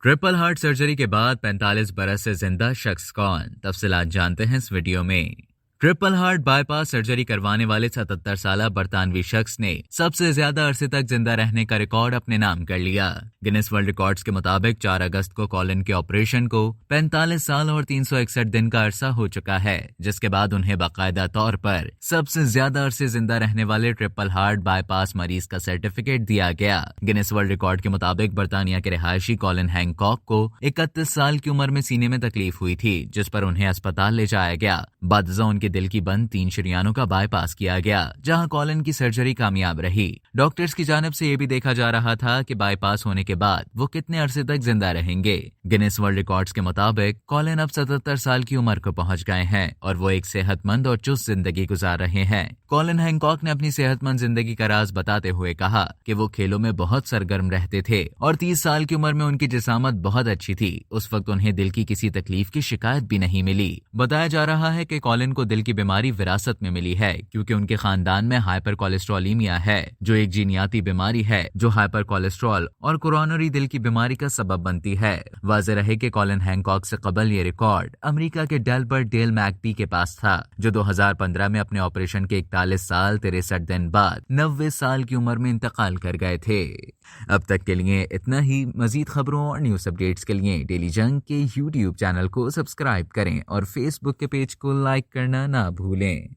Triple heart surgery के बाद 45 बरस से जिंदा शख्स कौन? तफसीलात जानते हैं इस वीडियो में। ट्रिपल हार्ट बाईपास सर्जरी करवाने वाले 77 साल बरतानवी शख्स ने सबसे ज्यादा अरसे तक जिंदा रहने का रिकॉर्ड अपने नाम कर लिया। गिनेस वर्ल्ड रिकॉर्ड्स के मुताबिक 4 अगस्त को कॉलिन के ऑपरेशन को 45 साल और 361 दिन का अरसा हो चुका है, जिसके बाद उन्हें बाकायदा तौर पर सबसे ज्यादा अरसे जिंदा रहने वाले ट्रिपल हार्ट बाईपास मरीज का सर्टिफिकेट दिया गया। गिनेस वर्ल्ड रिकॉर्ड के मुताबिक बरतानिया के रिहायशी कॉलिन हैंकॉक को 31 साल की उम्र में सीने में तकलीफ हुई थी, जिस पर उन्हें अस्पताल ले जाया गया। बादजा उनके दिल की बंद 3 शरियानों का बाईपास किया गया, जहां कॉलिन की सर्जरी कामयाब रही। डॉक्टर्स की जानिब से यह भी देखा जा रहा था कि बाईपास होने के बाद वो कितने अरसे तक जिंदा रहेंगे। गिनेस वर्ल्ड रिकॉर्ड्स के मुताबिक कॉलिन अब 77 साल की उम्र को पहुंच गए हैं और वो एक सेहतमंद और चुस्त जिंदगी गुजार रहे हैं। कॉलिन हैंकॉक ने अपनी सेहतमंद जिंदगी का राज बताते हुए कहा कि वो खेलों में बहुत सरगर्म रहते थे और 30 साल की उम्र में उनकी जिसामत बहुत अच्छी थी। उस वक्त उन्हें दिल की किसी तकलीफ की शिकायत भी नहीं मिली। बताया जा रहा है कि कॉलिन को दिल की बीमारी विरासत में मिली है, क्योंकि उनके खानदान में हाइपर कोलेस्ट्रोलीमिया है, जो एक जीनियाती बीमारी है जो हाइपर कोलेस्ट्रॉल और कोरोनरी दिल की बीमारी का सबब बनती है। वाज़ेह रहे कि कॉलिन हैंकॉक से कबल ये रिकॉर्ड अमेरिका के डेलबर्ट डेल मैकबी के पास था, जो 2015 में अपने ऑपरेशन के 41 साल 63 दिन बाद 90 साल की उम्र में इंतकाल कर गए थे। अब तक के लिए इतना ही। मजीद खबरों और न्यूज अपडेट्स के लिए डेली जंग के YouTube चैनल को सब्सक्राइब करें और Facebook के पेज को लाइक करना ना भूलें।